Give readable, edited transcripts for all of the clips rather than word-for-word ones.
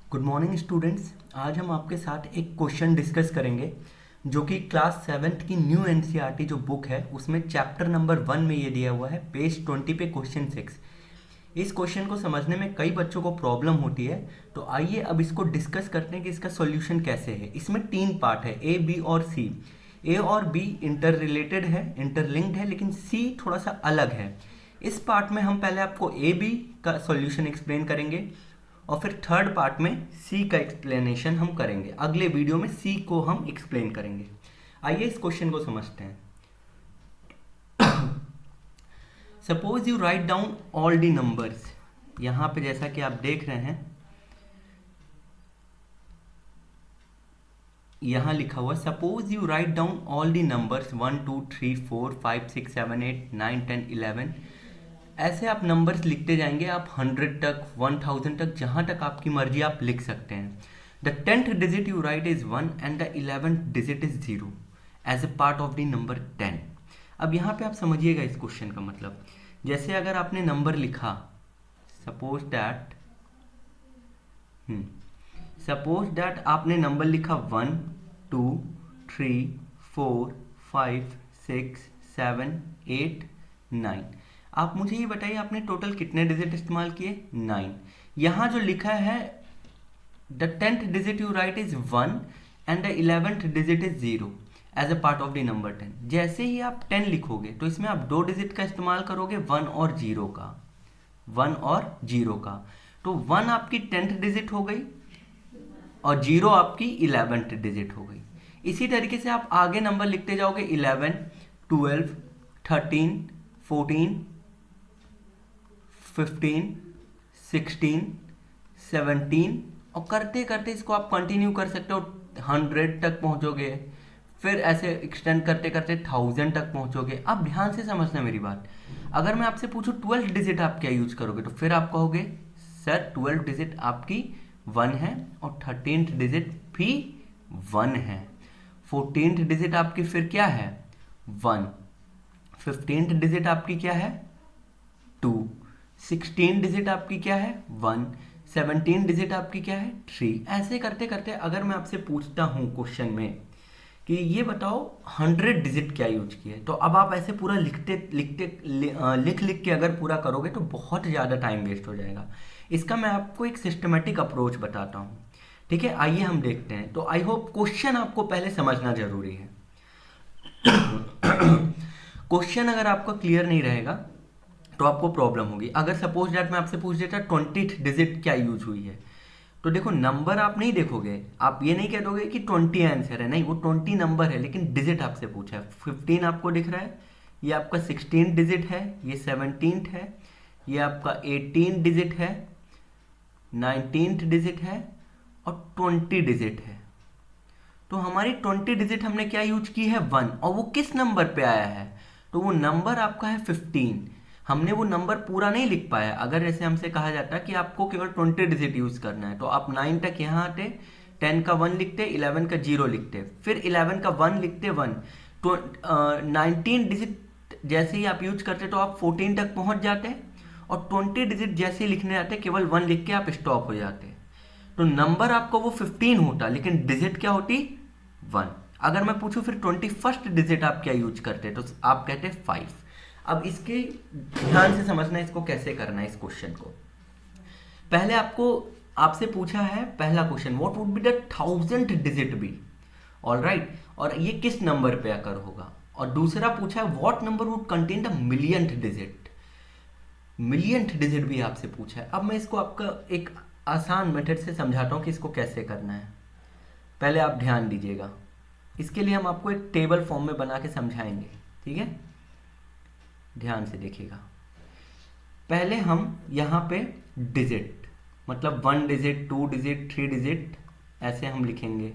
Good morning students. आज हम आपके साथ एक क्वेश्चन डिस्कस करेंगे जो कि क्लास सेवेंथ की न्यू एनसीईआरटी जो बुक है उसमें चैप्टर नंबर 1 में ये दिया हुआ है, पेज 20 पे क्वेश्चन 6। इस क्वेश्चन को समझने में कई बच्चों को प्रॉब्लम होती है, तो आइए अब इसको डिस्कस करते हैं कि इसका सॉल्यूशन कैसे है। इसमें 3 पार्ट है, ए बी और सी। ए और बी इंटर रिलेटेड है, इंटरलिंक्ड है, लेकिन सी थोड़ा सा अलग है। इस पार्ट में हम पहले आपको ए बी का सॉल्यूशन एक्सप्लेन करेंगे और फिर थर्ड पार्ट में सी का एक्सप्लेनेशन हम करेंगे। अगले वीडियो में सी को हम एक्सप्लेन करेंगे। आइए इस क्वेश्चन को समझते हैं। Suppose you write down all the numbers. यहां पे जैसा कि आप देख रहे हैं, यहां लिखा हुआ suppose you write down all the numbers 1 2 3 4 5 6 7 8 9 10 11। ऐसे आप नंबर्स लिखते जाएंगे, आप 100 तक 1000 तक जहां तक आपकी मर्जी आप लिख सकते हैं। The 10th digit you write is 1 and the 11th digit is 0 as a part of the number 10। अब यहाँ पे आप समझिएगा इस क्वेश्चन का मतलब। जैसे अगर आपने नंबर लिखा, सपोज दैट आपने नंबर लिखा 1 2 3 4 5 6 7 8 9। आप मुझे ये बताइए आपने टोटल कितने डिजिट इस्तेमाल किए? 9। यहां जो लिखा है the 10th digit you write is 1 and the 11th digit is 0 as a part of the number 10। जैसे ही आप 10 लिखोगे तो इसमें आप 2 डिजिट का इस्तेमाल करोगे, 1 और 0 का। 1 और 0 का, तो 1 आपकी 10th डिजिट हो गई और 0 आपकी 11th डिजिट हो गई। इसी तरीके से आप आगे नंबर लिखते जाओगे, 11 12 13 14 15 16 17 और करते करते इसको आप कंटिन्यू कर सकते हो, 100 तक पहुंचोगे, फिर ऐसे एक्सटेंड करते करते 1000 तक पहुंचोगे। अब ध्यान से समझना मेरी बात। अगर मैं आपसे पूछूं 12 डिजिट आप क्या यूज करोगे, तो फिर आप कहोगे सर 12 डिजिट आपकी 1 है और 13th डिजिट भी 1 है। 14th डिजिट आपकी फिर क्या है? 1। 15th डिजिट आपकी क्या है? 2। 16 डिजिट आपकी क्या है? 1। 17 डिजिट आपकी क्या है? 3। ऐसे करते करते अगर मैं आपसे पूछता हूं क्वेश्चन में कि ये बताओ 100 डिजिट क्या यूज किए, तो अब आप ऐसे पूरा लिख लिख के अगर पूरा करोगे तो बहुत ज़्यादा टाइम वेस्ट हो जाएगा। इसका मैं आपको एक सिस्टमेटिक अप्रोच बताता हूँ। ठीक है, आइए हम देखते हैं। तो आई होप क्वेश्चन आपको पहले समझना जरूरी है। क्वेश्चन अगर आपका क्लियर नहीं रहेगा तो आपको प्रॉब्लम होगी। अगर सपोज दैट मैं आपसे पूछ देता 20th डिजिट क्या यूज हुई है, तो देखो नंबर आप नहीं देखोगे, आप ये नहीं कह दोगे कि 20 आंसर है, नहीं, वो 20 नंबर है लेकिन डिजिट आपसे पूछा है। 15 आपको दिख रहा है, ये आपका 16 डिजिट है, ये 17th है, ये आपका 18 डिजिट है, 19th डिजिट है और 20 डिजिट है। तो हमारी 20 डिजिट हमने क्या यूज की है? 1। और वो किस नंबर पे आया है? तो वो नंबर आपका है 15। हमने वो नंबर पूरा नहीं लिख पाया। अगर जैसे हमसे कहा जाता कि आपको केवल 20 डिजिट यूज करना है, तो आप 9 तक यहाँ आते, 10 का 1 लिखते, 11 का 0 लिखते, फिर 11 का 1 लिखते 1। तो 19 डिजिट जैसे ही आप यूज करते तो आप 14 तक पहुंच जाते, और 20 डिजिट जैसे ही लिखने आते केवल 1 लिख के आप स्टॉप हो जाते। तो नंबर आपको वो 15 होता लेकिन डिजिट क्या होती? 1। अगर मैं पूछूं फिर 21st डिजिट आप क्या यूज करते, तो आप कहते 5। अब इसके ध्यान से समझना इसको कैसे करना है। इस क्वेश्चन को पहले आपसे पूछा है पहला question, what would be the 1000th digit be. All right, और ये किस नंबर पे आकर होगा। और दूसरा पूछा है what number would contain the millionth digit. Millionth digit भी आपसे पूछा है। अब मैं इसको आपका एक आसान मेथड से समझाता हूं कि इसको कैसे करना है। पहले आप ध्यान दीजिएगा, इसके लिए हम आपको एक टेबल फॉर्म में बना के समझाएंगे। ठीक है, ध्यान से देखिएगा। पहले हम यहाँ पे डिजिट, मतलब 1 डिजिट 2 डिजिट 3 डिजिट ऐसे हम लिखेंगे।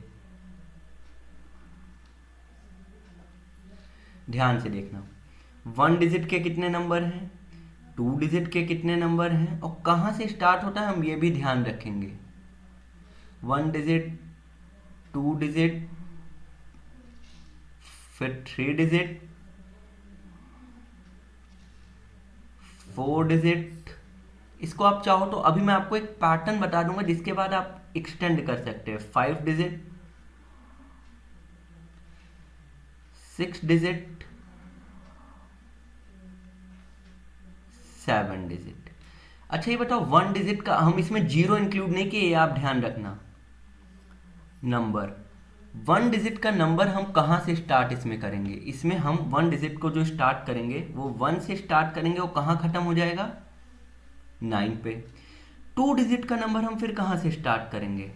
ध्यान से देखना, 1 डिजिट के कितने नंबर हैं, 2 डिजिट के कितने नंबर हैं और कहाँ से स्टार्ट होता है हम ये भी ध्यान रखेंगे। 1 डिजिट, 2 डिजिट, फिर 3 डिजिट, 4 डिजिट। इसको आप चाहो तो अभी मैं आपको एक पैटर्न बता दूंगा जिसके बाद आप एक्सटेंड कर सकते हैं, 5 डिजिट, 6 डिजिट, 7 डिजिट। अच्छा ये बताओ 1 डिजिट का हम इसमें जीरो इंक्लूड नहीं किए, ये आप ध्यान रखना। नंबर 1 डिजिट का नंबर हम कहाँ से स्टार्ट इसमें करेंगे, इसमें हम 1 डिजिट को जो स्टार्ट करेंगे वो 1 से स्टार्ट करेंगे, वो कहाँ खत्म हो जाएगा, 9 पे। 2 डिजिट का नंबर हम फिर कहाँ से स्टार्ट करेंगे,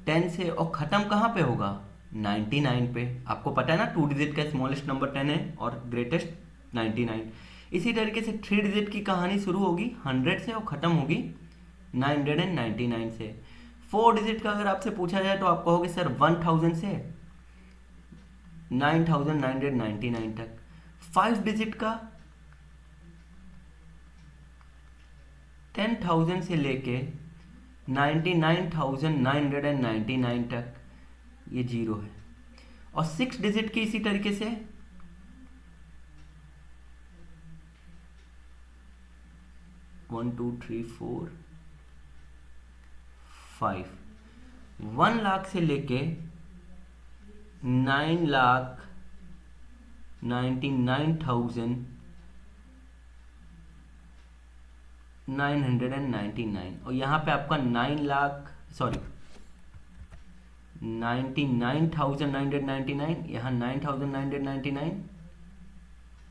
10 से, और ख़त्म कहाँ पे होगा, 99 पे। आपको पता है ना 2 डिजिट का स्मॉलेस्ट नंबर 10 है और ग्रेटेस्ट 99। इसी तरीके से 3 डिजिट की कहानी शुरू होगी 100 से और ख़त्म होगी 999 से। 4 डिजिट का अगर आपसे पूछा जाए तो आप कहोगे सर 1000 से 9999 तक। 5 डिजिट का 10,000 से लेके 99,999 तक ये जीरो है। और 6 डिजिट की इसी तरीके से 1 2 3 4 5, 1 लाख से लेके 9,99,999 और यहाँ पे आपका 99,999, यहाँ 9,999,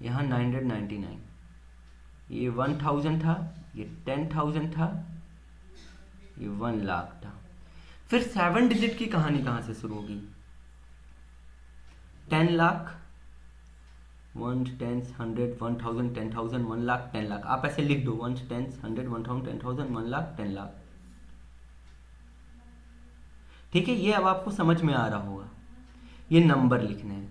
यहाँ 999। ये 1000 था, ये 10,000 था, ये 1 लाख था। फिर 7 डिजिट की कहानी कहाँ से शुरू होगी, 10 लाख, 1 10 100 1000 10,000 1 लाख 10 लाख। आप ऐसे लिख दो 1 10 100 1000 10,000 1 लाख 10 लाख। ठीक है, ये अब आपको समझ में आ रहा होगा, ये नंबर लिखने हैं।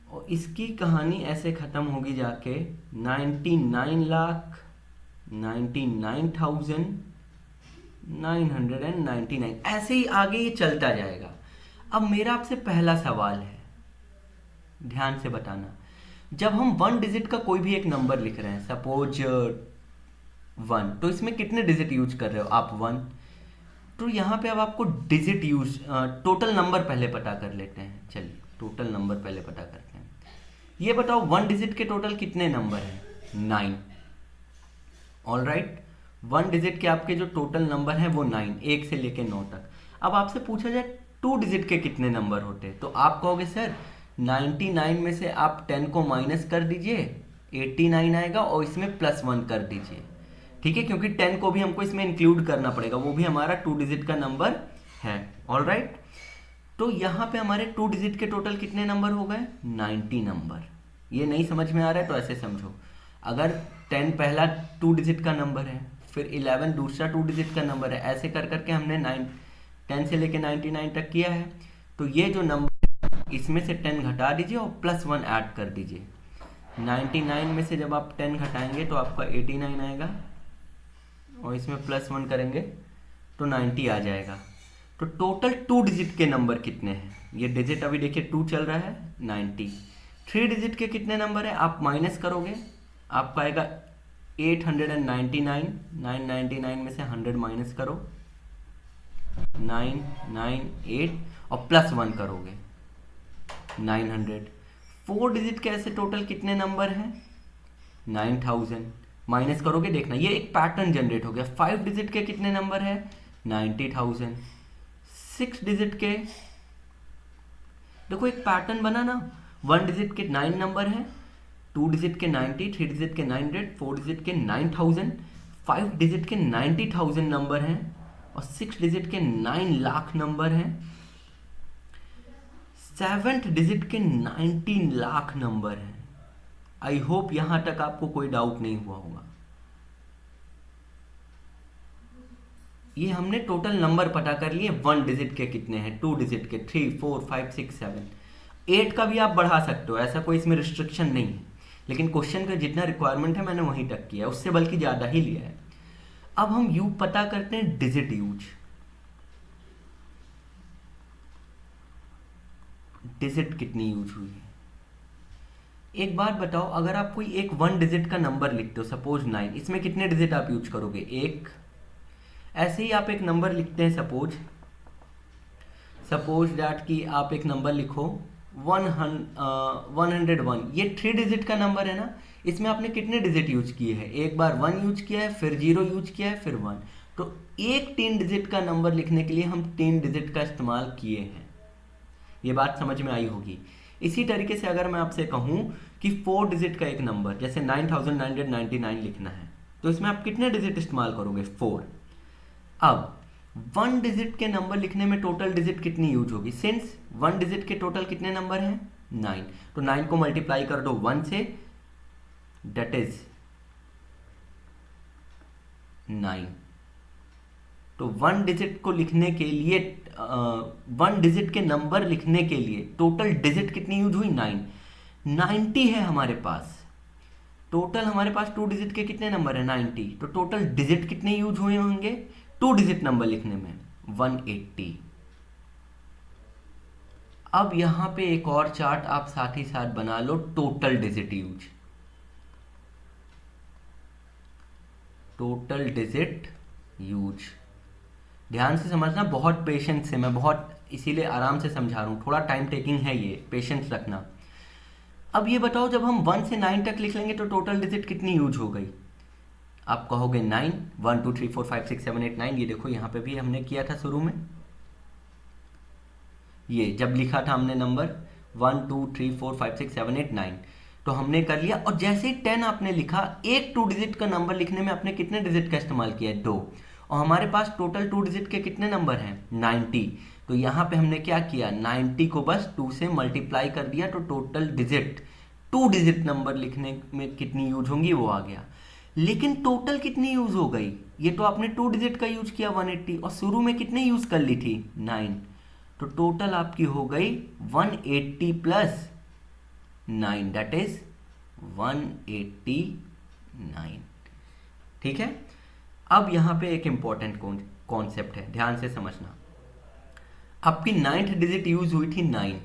और इसकी कहानी ऐसे ख़त्म होगी जाके 99,99,999, ऐसे ही आगे ये चलता जाएगा। अब मेरा आपसे पहला सवाल है, ध्यान से बताना। जब हम 1 डिजिट का कोई भी एक नंबर लिख रहे हैं, सपोज 1, तो इसमें कितने डिजिट यूज कर रहे हो आप, 1। तो यहाँ पे अब आपको डिजिट यूज, टोटल नंबर पहले पता कर लेते हैं। चलिए टोटल नंबर पहले पता करते हैं। ये बताओ 1 डिजिट के टोटल कितने नंबर हैं, 9। ऑल राइट, 1 डिजिट के आपके जो टोटल नंबर हैं वो 9, 1 से लेके 9 तक। अब आपसे पूछा जाए 2 डिजिट के कितने नंबर होते हैं, तो आप कहोगे सर 99 में से आप 10 को माइनस कर दीजिए, 89 आएगा और इसमें +1 कर दीजिए। ठीक है, क्योंकि 10 को भी हमको इसमें इंक्लूड करना पड़ेगा, वो भी हमारा 2 डिजिट का नंबर है। ऑल राइट, तो यहाँ पे हमारे 2 डिजिट के टोटल कितने नंबर हो गए, 90 नंबर। ये नहीं समझ में आ रहा है तो ऐसे समझो, अगर 10 पहला 2 डिजिट का नंबर है, फिर 11 दूसरा 2 डिजिट का नंबर है, ऐसे कर करके हमने 10 से लेके 99 तक किया है। तो ये जो नंबर, इसमें से 10 घटा दीजिए और +1 ऐड कर दीजिए। 99 में से जब आप 10 घटाएंगे तो आपका 89 आएगा और इसमें +1 करेंगे तो 90 आ जाएगा। तो टोटल 2 डिजिट के नंबर कितने हैं, ये डिजिट अभी देखिए 2 चल रहा है, 90। 3 डिजिट के कितने नंबर है, आप माइनस करोगे, आपका आएगा 899, 999 में से 100 माइनस करो, 998 और +1 करोगे 900। 4 डिजिट के ऐसे टोटल कितने नंबर हैं, 9000 माइनस करोगे, देखना ये एक पैटर्न जनरेट हो गया। 5 डिजिट के कितने नंबर है, 90,000। 6 डिजिट के, देखो एक पैटर्न बना ना, 1 डिजिट के 9 नंबर है, 2 डिजिट के 90, 3 डिजिट के 900, 4 डिजिट के 9000, 5 डिजिट के 90,000 नंबर हैं और 6 डिजिट के 9 लाख नंबर हैं, 7th डिजिट के 19 लाख नंबर हैं। आई होप यहां तक आपको कोई डाउट नहीं हुआ होगा। ये हमने टोटल नंबर पता कर लिए, 1 डिजिट के कितने हैं, 2 डिजिट के 3 4 5 6 7, 8 का भी आप बढ़ा सकते हो, ऐसा कोई इसमें रिस्ट्रिक्शन नहीं है। लेकिन क्वेश्चन का जितना रिक्वायरमेंट है मैंने वहीं तक किया है, उससे बल्कि ज़्यादा ही लिया है। अब हम यू पता करते हैं डिजिट यूज। डिजिट कितनी यूज हुई है, एक बात बताओ, अगर आप कोई एक 1 डिजिट का नंबर लिखते हो, सपोज 9, इसमें कितने डिजिट आप यूज करोगे, 1। ऐसे ही आप एक नंबर लिखते हैं, सपोज दैट कि आप एक नंबर लिखो 101। ये 3 डिजिट का नंबर है ना, इसमें आपने कितने डिजिट यूज किए हैं? एक बार 1 यूज किया है, फिर 0 यूज किया है, फिर 1। तो एक 3 डिजिट का नंबर लिखने के लिए हम 3 डिजिट का इस्तेमाल किए हैं। ये बात समझ में आई होगी। इसी तरीके से अगर मैं आपसे कहूँ कि 4 डिजिट का एक नंबर, जैसे 9999 लिखना है, तो इसमें आप कितने डिजिट इस्तेमाल करोगे? 4। अब 1 डिजिट के नंबर लिखने में टोटल डिजिट कितनी यूज होगी? सिंस 1 डिजिट के टोटल कितने नंबर हैं? 9। तो 9 को मल्टीप्लाई कर दो 1 से, डेट इज 9। तो 1 डिजिट को लिखने के लिए 1 डिजिट के नंबर लिखने के लिए टोटल डिजिट कितनी यूज हुई? 9। 90 है हमारे पास टोटल। हमारे पास 2 डिजिट के कितने नंबर है? 90। तो टोटल डिजिट कितने यूज हुए होंगे 2 डिजिट नंबर लिखने में? 180। अब यहां पे एक और चार्ट आप साथ ही साथ बना लो, total digit use. Total digit use ध्यान से समझना, बहुत पेशेंस से, मैं बहुत इसीलिए आराम से समझा रहा हूं, थोड़ा टाइम टेकिंग है ये, पेशेंस रखना। अब ये बताओ, जब हम 1 से 9 तक लिख लेंगे तो टोटल डिजिट कितनी यूज हो गई? आप कहोगे 9, 1 2 3 4 5 6 7 8 9। ये देखो यहाँ पे भी हमने किया था शुरू में, ये जब लिखा था हमने नंबर 1 2 3 4 5 6 7 8 9, तो हमने कर लिया। और जैसे ही 10 आपने लिखा, एक 2 डिजिट का नंबर लिखने में आपने कितने डिजिट का इस्तेमाल किया है? 2। और हमारे पास टोटल 2 डिजिट के कितने नंबर हैं? 90। तो यहाँ पे हमने क्या किया? 90 को बस 2 से मल्टीप्लाई कर दिया, तो टोटल डिजिट 2 डिजिट नंबर लिखने में कितनी यूज होंगी वो आ गया। लेकिन टोटल कितनी यूज हो गई? ये तो आपने 2 डिजिट का यूज किया 180, और शुरू में कितने यूज कर ली थी? 9। तो टोटल आपकी हो गई 180 प्लस 9, दैट इज 189। ठीक है। अब यहां पे एक इंपॉर्टेंट कॉन्सेप्ट है, ध्यान से समझना। आपकी 9th डिजिट यूज हुई थी 9।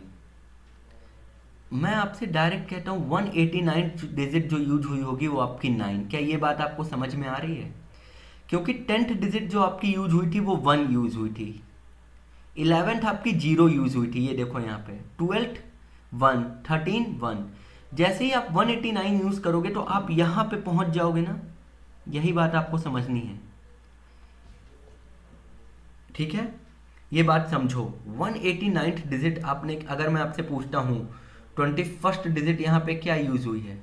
मैं आपसे डायरेक्ट कहता हूं 189 डिजिट जो यूज हुई होगी वो आपकी 9। क्या ये बात आपको समझ में आ रही है? क्योंकि 10th डिजिट जो आपकी यूज हुई थी वो 1 यूज हुई थी, 11th आपकी 0 यूज हुई थी, ये देखो यहाँ पे 12th 1, 13 1। जैसे ही आप 189 यूज करोगे तो आप यहां पे पहुंच जाओगे ना, यही बात आपको समझनी है। ठीक है, ये बात समझो। 189th डिजिट आपने, अगर मैं आपसे पूछता हूं 21st डिजिट यहां पे क्या यूज हुई है,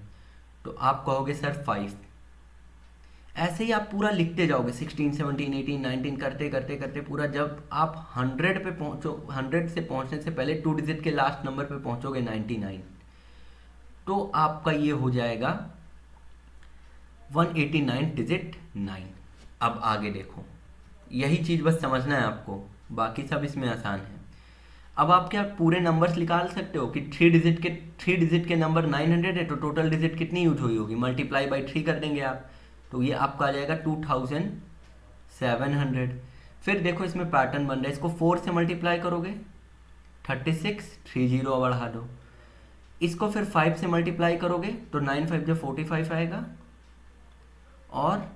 तो आप कहोगे सर 5। ऐसे ही आप पूरा लिखते जाओगे 16 17 18 19 करते करते करते पूरा, जब आप 100 पे पहुंचो, 100 से पहुंचने से पहले 2 डिजिट के लास्ट नंबर पे पहुंचोगे 99, तो आपका ये हो जाएगा 189 डिजिट 9। अब आगे देखो, यही चीज बस समझना है आपको, बाकी सब इसमें आसान है। अब आप क्या पूरे नंबर्स निकाल सकते हो कि 3 डिजिट के नंबर 900 है, तो टोटल डिजिट कितनी यूज हुई होगी? मल्टीप्लाई बाई 3 कर देंगे आप, तो ये आपका आ जाएगा 2700। फिर देखो इसमें पैटर्न बन रहा है, इसको 4 से मल्टीप्लाई करोगे 36, 3 0 बढ़ा दो। इसको फिर 5 से मल्टीप्लाई करोगे तो 9 5 जो 45 आएगा, और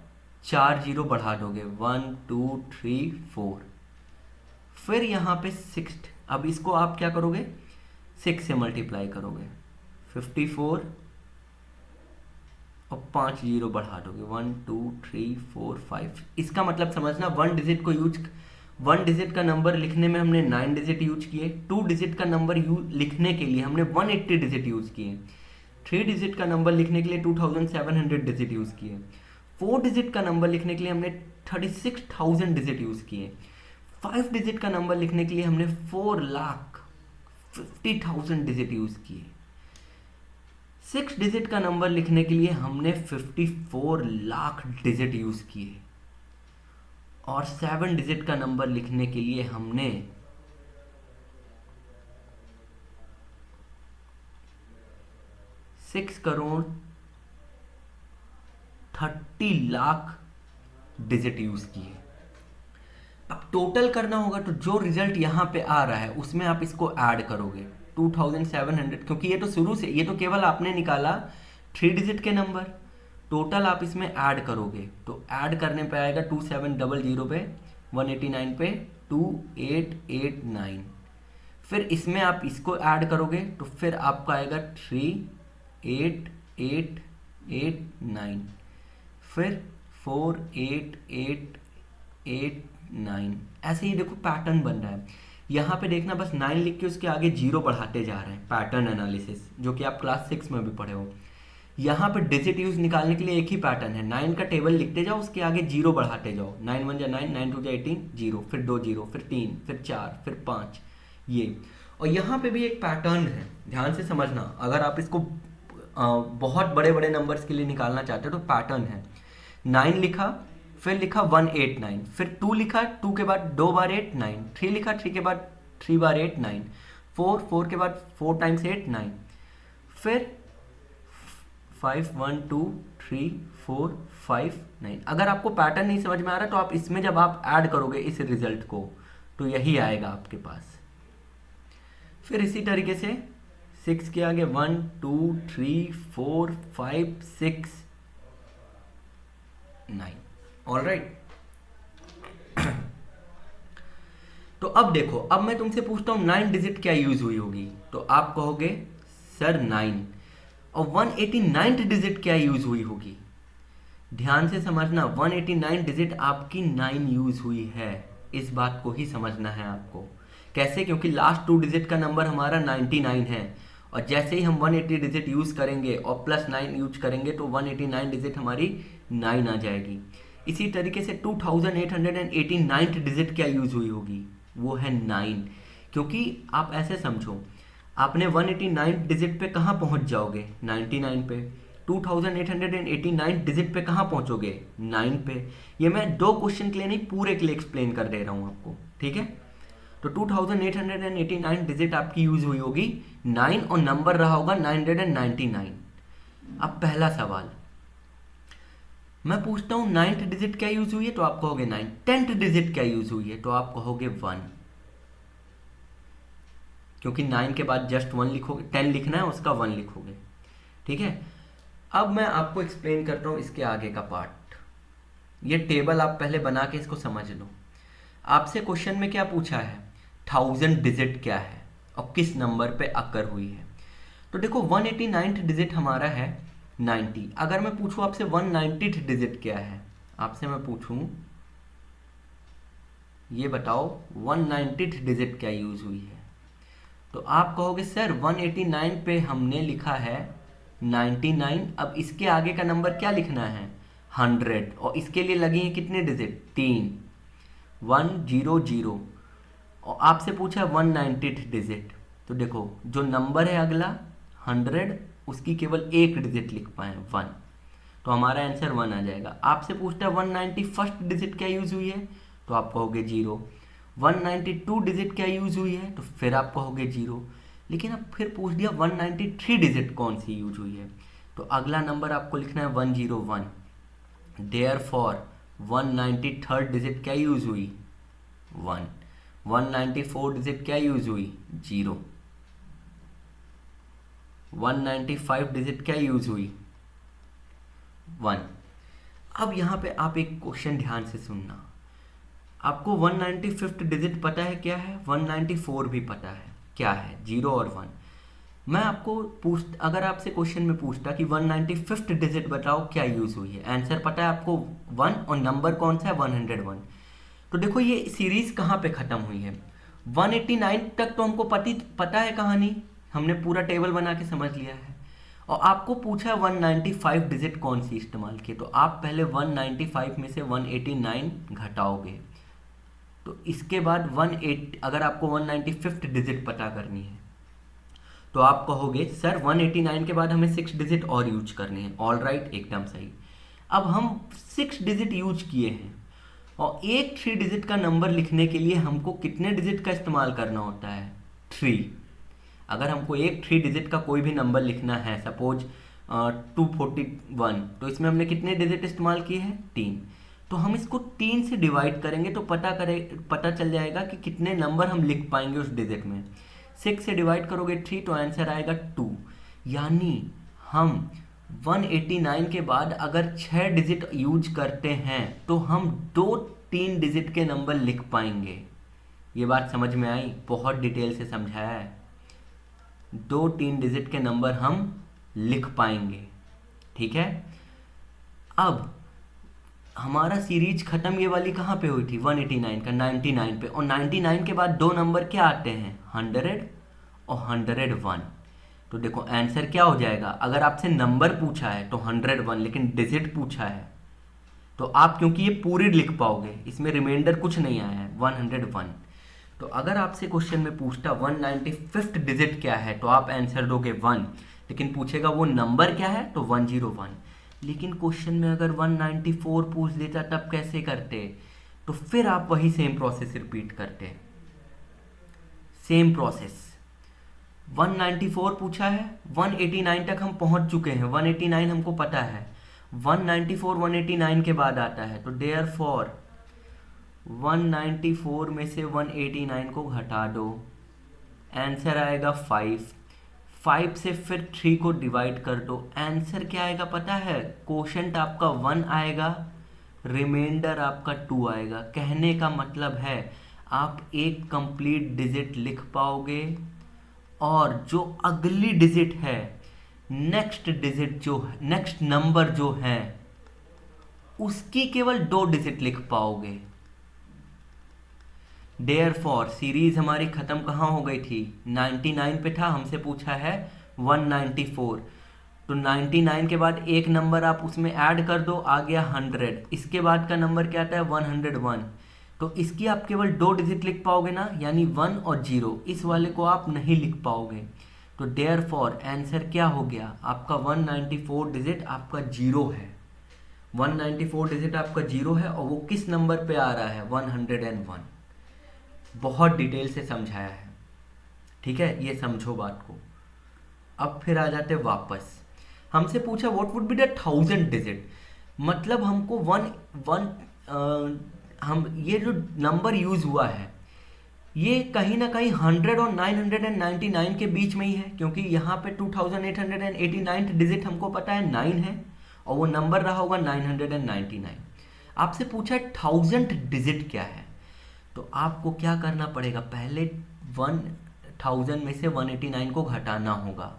4 0 बढ़ा दोगे 1 2 3 4। फिर यहाँ पे 6, अब इसको आप क्या करोगे? 6 से मल्टीप्लाई करोगे 54, और 5 0 बढ़ा दोगे 1 2 3 4 5। इसका मतलब समझना, 1 डिजिट का नंबर लिखने में हमने 9 डिजिट यूज किए, 2 डिजिट का नंबर लिखने के लिए हमने 180 डिजिट यूज किए, 3 डिजिट का नंबर लिखने के लिए 2700 डिजिट यूज किए, 4 डिजिट का नंबर लिखने के लिए हमने 36,000 डिजिट यूज किए, 5 डिजिट का नंबर लिखने के लिए हमने 4,50,000 डिजिट यूज किए, 6 डिजिट का नंबर लिखने के लिए हमने 54 लाख डिजिट यूज किए, और 7 डिजिट का नंबर लिखने के लिए हमने 6,30 लाख डिजिट यूज किए। अब टोटल करना होगा, तो जो रिजल्ट यहां पे आ रहा है उसमें आप इसको ऐड करोगे 2700, क्योंकि ये तो शुरू से, ये तो केवल आपने निकाला 3 डिजिट के नंबर, टोटल आप इसमें ऐड करोगे तो ऐड करने पे आएगा 2700 पे 189 पे 2889। फिर इसमें आप इसको ऐड करोगे तो फिर आपका आएगा 38889, फिर 48889। ऐसे ही देखो पैटर्न बन रहा है। यहाँ पे देखना बस 9 लिख के उसके आगे जीरो बढ़ाते जा रहे हैं, पैटर्न एनालिसिस जो कि आप क्लास 6 में भी पढ़े हो। यहाँ पे डिजिट यूज निकालने के लिए एक ही पैटर्न है, 9 का टेबल लिखते जाओ, उसके आगे जीरो बढ़ाते जाओ, 9 1 जा 9, 9 2 जा 18, जीरो, फिर 2 जीरो, फिर 3, फिर 4, फिर 5, ये। और यहाँ पे भी एक पैटर्न है, ध्यान से समझना। अगर आप इसको बहुत बड़े बड़े नंबर्स के लिए निकालना चाहते हो तो पैटर्न है, 9 लिखा, फिर लिखा 189, फिर 2 लिखा, 2 के बाद 2 बार 8 9, 3 लिखा, 3 के बाद 3 बार 8 9, 4 के बाद 4 टाइम्स 8 9, फिर 5 1 2 3 4 5 9। अगर आपको पैटर्न नहीं समझ में आ रहा तो आप इसमें जब आप ऐड करोगे इस रिजल्ट को तो यही आएगा आपके पास। फिर इसी तरीके से 6 के आगे 1 2 3 4 5 6 9। ऑलराइट। तो अब देखो, अब मैं तुमसे पूछता हूं 9 डिजिट क्या यूज हुई होगी, तो आप कहोगे सर 9। और 189 डिजिट क्या यूज हुई होगी? ध्यान से समझना, 189 डिजिट आपकी 9 यूज हुई है, इस बात को ही समझना है आपको। कैसे? क्योंकि लास्ट 2 डिजिट का नंबर हमारा 99 है, और जैसे ही हम 180 डिजिट यूज करेंगे और प्लस 9 यूज करेंगे तो 189 डिजिट हमारी 9 आ जाएगी। इसी तरीके से 2889 डिजिट क्या यूज हुई होगी? वो है 9। क्योंकि आप ऐसे समझो, आपने 189 डिजिट पे कहाँ पहुँच जाओगे? 99 पे। 2889 डिजिट पे कहाँ पहुँचोगे? 9 पे। ये मैं 2 क्वेश्चन के लिए नहीं, पूरे के लिए एक्सप्लेन कर दे रहा हूँ आपको, ठीक है? तो 2889 डिजिट आपकी यूज हुई होगी 9, और नंबर रहा होगा 999। अब पहला सवाल मैं पूछता हूँ, 9th डिजिट क्या यूज हुई है? तो आप कहोगे 9। 10th डिजिट क्या यूज हुई है? तो आप कहोगे 1, क्योंकि 9 के बाद जस्ट 1 लिखोगे, 10 लिखना है उसका 1 लिखोगे, ठीक है? अब मैं आपको एक्सप्लेन करता हूँ इसके आगे का पार्ट। ये टेबल आप पहले बना के इसको समझ लो। आपसे क्वेश्चन में क्या पूछा है? 1000 डिजिट क्या है और किस नंबर पे अकर हुई है? तो देखो 189 डिजिट हमारा है 90। अगर मैं पूछूं आपसे 190 डिजिट क्या है, आपसे मैं पूछूं ये बताओ 190 डिजिट क्या यूज हुई है, तो आप कहोगे सर 189 पे हमने लिखा है 99। अब इसके आगे का नंबर क्या लिखना है? 100, और इसके लिए लगी हैं कितने डिजिट? 3, 100। और आपसे पूछा है 190 डिजिट, तो देखो जो नंबर है अगला 100, उसकी केवल एक डिजिट लिख पाए 1, तो हमारा आंसर 1 आ जाएगा। आपसे पूछता है 191 डिजिट क्या यूज हुई है, तो आप कहोगे 0। 192 डिजिट क्या यूज हुई है, तो फिर आप कहोगे 0। लेकिन अब फिर पूछ दिया 193 डिजिट कौन सी यूज हुई है, तो अगला नंबर आपको लिखना है 101। देयरफॉर 193 डिजिट क्या यूज हुई? 1। 194 डिजिट क्या यूज हुई? 0। 195 डिजिट क्या यूज हुई? 1। अब यहाँ पे आप एक क्वेश्चन ध्यान से सुनना। आपको 195 डिजिट पता है क्या है? 194 भी पता है क्या है? 0 और 1। मैं आपको अगर आपसे क्वेश्चन में पूछता कि 195 डिजिट बताओ क्या यूज हुई है, आंसर पता है आपको 1, और नंबर कौन सा है? 101। तो देखो ये सीरीज कहाँ पे खत्म हुई है? 189 तक तो हमको पता है कहानी, हमने पूरा टेबल बना के समझ लिया है। और आपको पूछा है 195 डिजिट कौन सी इस्तेमाल की, तो आप पहले 195 में से 189 घटाओगे, तो इसके बाद 18, अगर आपको 195 डिजिट पता करनी है तो आप कहोगे सर 189 के बाद हमें 6 डिजिट और यूज करने हैं। ऑल राइट, एकदम सही। अब हम 6 डिजिट यूज किए हैं, और एक 3 डिजिट का नंबर लिखने के लिए हमको कितने डिजिट का इस्तेमाल करना होता है? 3। अगर हमको एक 3 डिजिट का कोई भी नंबर लिखना है, सपोज 241, तो इसमें हमने कितने डिजिट इस्तेमाल किए हैं? 3। तो हम इसको 3 से डिवाइड करेंगे तो पता चल जाएगा कि कितने नंबर हम लिख पाएंगे उस डिजिट में। 6 से डिवाइड करोगे 3, तो आंसर आएगा 2। यानी हम 189 के बाद अगर 6 डिजिट यूज करते हैं तो हम 2-3 डिजिट के नंबर लिख पाएंगे। ये बात समझ में आई? बहुत डिटेल से समझाया है। 2-3 डिजिट के नंबर हम लिख पाएंगे, ठीक है। अब हमारा सीरीज खत्म ये वाली कहाँ पे हुई थी? 189 का 99 पे, और 99 के बाद दो नंबर क्या आते हैं? 100 और 101। तो देखो आंसर क्या हो जाएगा? अगर आपसे नंबर पूछा है तो 101, लेकिन डिजिट पूछा है तो आप, क्योंकि ये पूरी लिख पाओगे, इसमें रिमाइंडर कुछ नहीं आया है, 101। तो अगर आपसे क्वेश्चन में पूछता 195th डिजिट क्या है तो आप आंसर दोगे 1, लेकिन पूछेगा वो नंबर क्या है तो 101। लेकिन क्वेश्चन में अगर 194 पूछ देता तब कैसे करते? तो फिर आप वही सेम प्रोसेस रिपीट करते। सेम प्रोसेस, 194 पूछा है, 189 तक हम पहुंच चुके हैं, 189 हमको पता है, 194 189 के बाद आता है, तो देयर फॉर 194 में से 189 को घटा दो, आंसर आएगा 5। 5 से फिर 3 को डिवाइड कर दो, आंसर क्या आएगा पता है? कोशेंट आपका 1 आएगा, रिमाइंडर आपका 2 आएगा। कहने का मतलब है आप एक कंप्लीट डिजिट लिख पाओगे, और जो अगली डिजिट है, नेक्स्ट डिजिट जो नेक्स्ट नंबर जो है, उसकी केवल 2 डिजिट लिख पाओगे। देयरफॉर सीरीज हमारी खत्म कहाँ हो गई थी? 99 पे था, हमसे पूछा है 194। तो 99 के बाद एक नंबर आप उसमें ऐड कर दो, आ गया 100। इसके बाद का नंबर क्या आता है? 101। तो इसकी आप केवल 2 डिजिट लिख पाओगे ना, यानी 1 और 0। इस वाले को आप नहीं लिख पाओगे। तो देयरफॉर आंसर क्या हो गया आपका? 194 डिजिट आपका 0 है। 194 डिजिट आपका 0 है, और वो किस नंबर पे आ रहा है? 101। बहुत डिटेल से समझाया है, ठीक है, ये समझो बात को। अब फिर आ जाते वापस, हमसे पूछा what would be the 1000 digit, मतलब हमको हम ये जो नंबर यूज हुआ है ये कहीं ना कहीं 100 और 999 के बीच में ही है, क्योंकि यहाँ पे 2889 डिजिट हमको पता है 9 है, और वो नंबर रहा होगा 999। आपसे पूछा 1000 डिजिट क्या है, तो आपको क्या करना पड़ेगा? पहले 1000 में से 189 को घटाना होगा।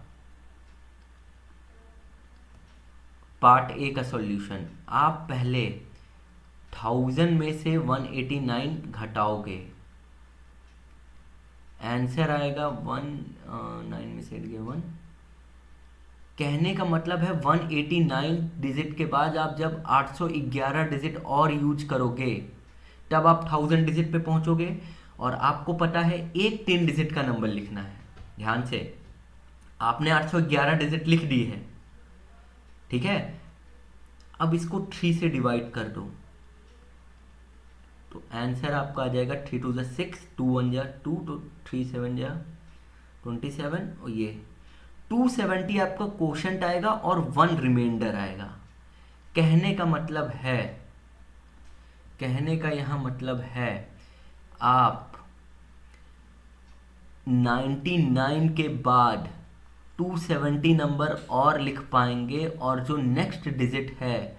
पार्ट ए का सॉल्यूशन, आप पहले 1000 में से 189 घटाओगे, आंसर आएगा 9 में से 1। कहने का मतलब है 189 डिजिट के बाद आप जब 811 डिजिट और यूज करोगे तब आप 1000 डिजिट पे पहुंचोगे, और आपको पता है एक 3 डिजिट का नंबर लिखना है। ध्यान से, आपने 811 डिजिट लिख दी है, ठीक है। अब इसको 3 से डिवाइड कर दो, तो आंसर आपका आ जाएगा 3 2 6, 2 1 2, तो 3 7 27, और ये 270 आपका कोशेंट आएगा और 1 रिमाइंडर आएगा। कहने का मतलब है, कहने का यहाँ मतलब है आप 99 के बाद 270 नंबर और लिख पाएंगे, और जो नेक्स्ट डिजिट है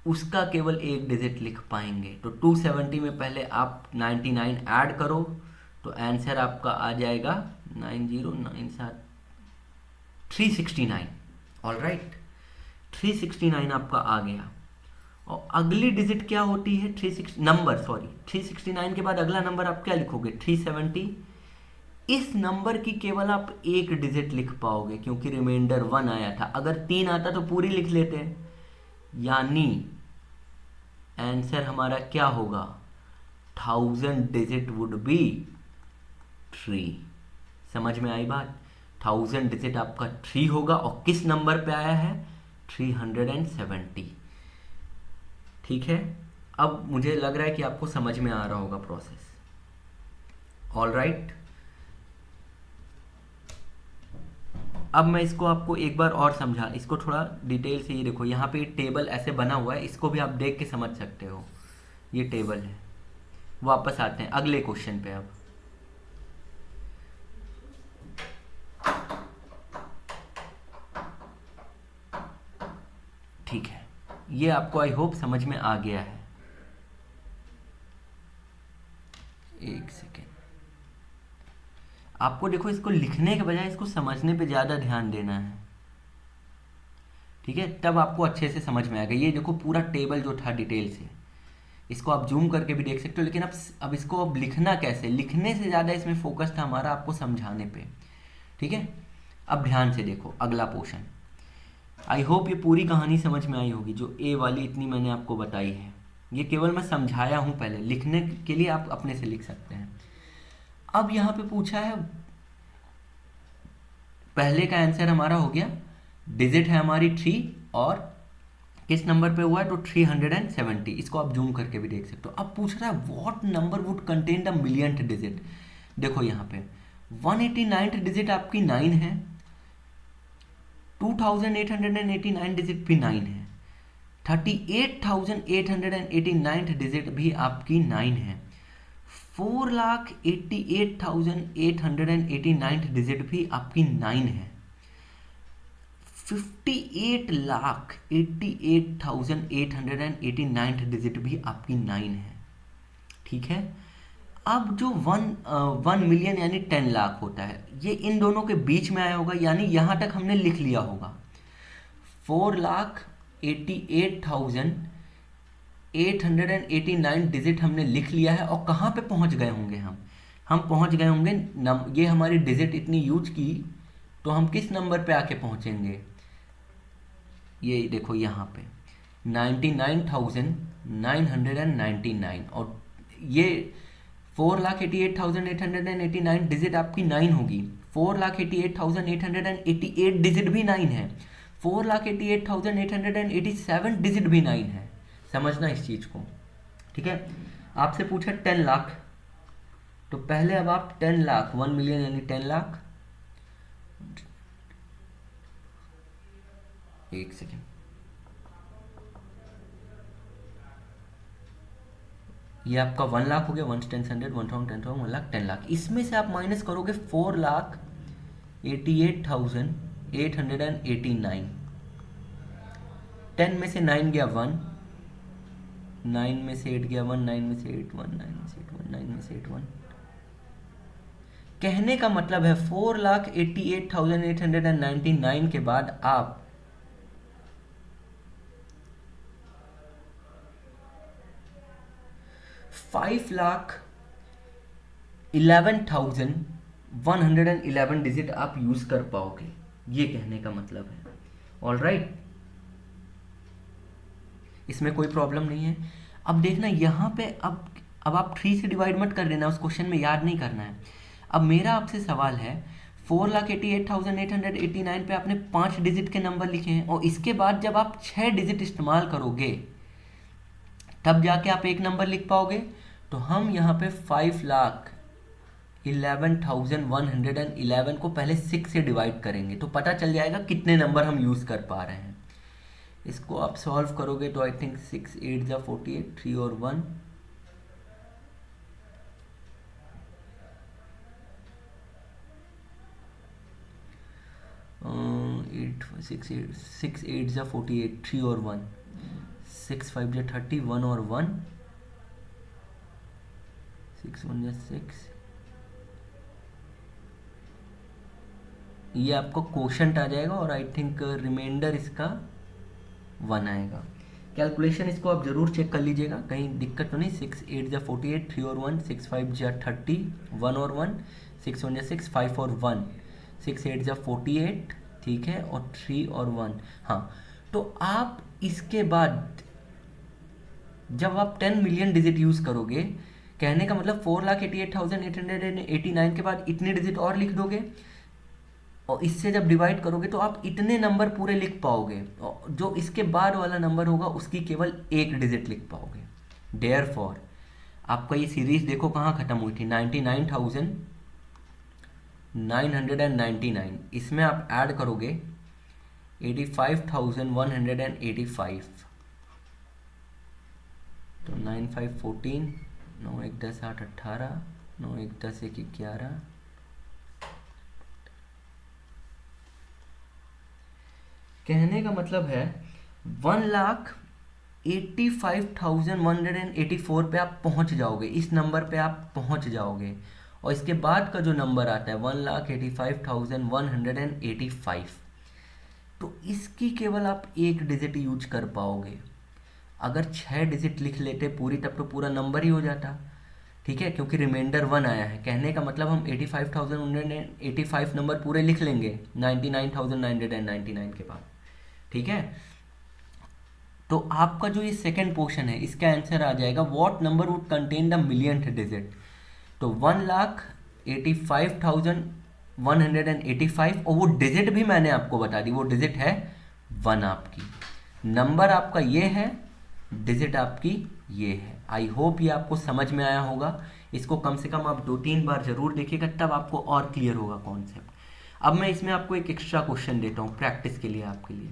उसका केवल एक डिजिट लिख पाएंगे। तो 270 में पहले आप 99 ऐड करो, तो आंसर आपका आ जाएगा 9097 369। ऑलराइट, 369 आपका आ गया। और अगली डिजिट क्या होती है? 369 के बाद अगला नंबर आप क्या लिखोगे? 370। इस नंबर की केवल आप एक डिजिट लिख पाओगे, क्योंकि रिमाइंडर 1 आया था। अगर 3 आता तो पूरी लिख लेते हैं, यानी आंसर हमारा क्या होगा? 1000 डिजिट वुड बी 3। समझ में आई बात? 1000 डिजिट आपका 3 होगा, और किस नंबर पे आया है? 370। ठीक है, अब मुझे लग रहा है कि आपको समझ में आ रहा होगा प्रोसेस। ऑल राइट, अब मैं इसको आपको एक बार और समझा, इसको थोड़ा डिटेल से। ये देखो यहाँ पे टेबल ऐसे बना हुआ है, इसको भी आप देख के समझ सकते हो, ये टेबल है। वापस आते हैं अगले क्वेश्चन पे। अब ये आपको आई होप समझ में आ गया है। एक सेकेंड, आपको देखो इसको लिखने के बजाय इसको समझने पे ज़्यादा ध्यान देना है, ठीक है, तब आपको अच्छे से समझ में आएगा। ये देखो पूरा टेबल जो था डिटेल से, इसको आप जूम करके भी देख सकते हो, लेकिन अब इसको अब लिखना कैसे, लिखने से ज़्यादा इसमें फोकस था हमारा आपको समझाने पे, ठीक है। अब ध्यान से देखो अगला पोर्शन। आई होप ये पूरी कहानी समझ में आई होगी, जो ए वाली इतनी मैंने आपको बताई है। ये केवल मैं समझाया हूँ, पहले लिखने के लिए आप अपने से लिख सकते हैं। अब यहाँ पे पूछा है, पहले का आंसर हमारा हो गया, डिजिट है हमारी 3 और किस नंबर पे हुआ है, तो 370। इसको आप जूम करके भी देख सकते हो। अब पूछ रहा है what number would contain the millionth digit. देखो यहाँ पे 189 डिजिट आपकी 9 है, 2889 डिजिट भी 9 है, 38,889 डिजिट भी आपकी 9 है, 4,88,889 डिजिट भी आपकी 9 है, 58,88,889 डिजिट भी आपकी 9 है, ठीक है। अब जो 1 मिलियन यानी 10 लाख होता है, ये इन दोनों के बीच में आया होगा, यानी यहाँ तक हमने लिख लिया होगा। 4,88,889 डिजिट हमने लिख लिया है, और कहाँ पे पहुँच गए होंगे हम पहुँच गए होंगे ये हमारी डिजिट इतनी यूज की, तो हम किस नंबर पे आके पहुँचेंगे, ये देखो यहाँ पे 99,999, और ये 4,88,889 डिजिट आपकी 9 होगी, 4,88,888 डिजिट भी 9 है, 4,88,887 डिजिट भी 9 है। समझना इस चीज को, ठीक है। आपसे पूछा 10 लाख, तो पहले अब आप 10 लाख, 1 मिलियन यानी 10 लाख, एक सेकेंड, ये आपका 1 लाख हो गया, 1 10 100 1000 10,000 1 लाख 10 लाख। इसमें से आप माइनस करोगे 4,88,889, 10 में से 9 गया 1, 9 में से 8 गया 1, 9 में से 8 1, 9 में से 8 1, 9 में से 8 1। कहने का मतलब है 4,88,899 के बाद आप 5,11,111 डिजिट आप यूज कर पाओगे, ये कहने का मतलब है। ऑल राइट, इसमें कोई प्रॉब्लम नहीं है। अब देखना यहाँ पे, अब आप 3 से डिवाइड मत कर देना, उस क्वेश्चन में याद नहीं करना है। अब मेरा आपसे सवाल है, 4,88,889 पे आपने 5 डिजिट के नंबर लिखे हैं, और इसके बाद जब आप 6 डिजिट इस्तेमाल करोगे तब जाके आप एक नंबर लिख पाओगे। तो हम यहाँ पे 5,11,111 को पहले 6 से डिवाइड करेंगे, तो पता चल जाएगा कितने नंबर हम यूज़ कर पा रहे हैं। इसको आप सॉल्व करोगे तो आई थिंक 6 8 जा 48, 3 और 1, 6 8 जा 48, 3 और 1, 6 5 जा 30, 1 और 1, 6 1 जा 6। ये आपको क्वोशंट आ जाएगा, और आई थिंक रिमाइंडर इसका 1 आएगा। कैलकुलेशन इसको आप जरूर चेक कर लीजिएगा, कहीं दिक्कत तो नहीं। 6 8 जा 48, 3 और 1, 6 5 जा 30, 1 और 1, 6 1 जा 6, 5 और 1, 6 8 जा 48, ठीक है, और 3 और 1। हाँ, तो आप इसके बाद जब आप 10 मिलियन डिजिट यूज करोगे, कहने का मतलब 4,88,889 के बाद इतने डिजिट और लिख दोगे, और इससे जब डिवाइड करोगे तो आप इतने नंबर पूरे लिख पाओगे, और जो इसके बाद वाला नंबर होगा उसकी केवल एक डिजिट लिख पाओगे। देयरफॉर आपका ये सीरीज देखो कहाँ खत्म हुई थी, 99,999। इसमें आप ऐड करोगे 85,185, तो 9 5 14, 9 1 10 8 18, 9 1 10 1 11। कहने का मतलब है 1,00,000 85,184 पे आप पहुंच जाओगे, इस नंबर पे आप पहुंच जाओगे। और इसके बाद का जो नंबर आता है 1,85,185, तो इसकी केवल आप एक डिजिट यूज कर पाओगे। अगर 6 डिजिट लिख लेते पूरी तब तो पूरा नंबर ही हो जाता, ठीक है, क्योंकि रिमाइंडर 1 आया है। कहने का मतलब हम 85,185 नंबर पूरे लिख लेंगे 99,999 के बाद, ठीक है। तो आपका जो ये सेकंड पोर्शन है इसका आंसर आ जाएगा what number would contain the millionth digit. तो 1,85,185, और वो डिजिट भी मैंने आपको बता दी, वो डिजिट है 1 आपकी। नंबर आपका ये है, डिजिट आपकी ये है। आई होप ये आपको समझ में आया होगा। इसको कम से कम आप 2-3 बार जरूर देखिएगा, तब आपको और क्लियर होगा कॉन्सेप्ट। अब मैं इसमें आपको एक एक्स्ट्रा क्वेश्चन देता हूँ प्रैक्टिस के लिए आपके लिए।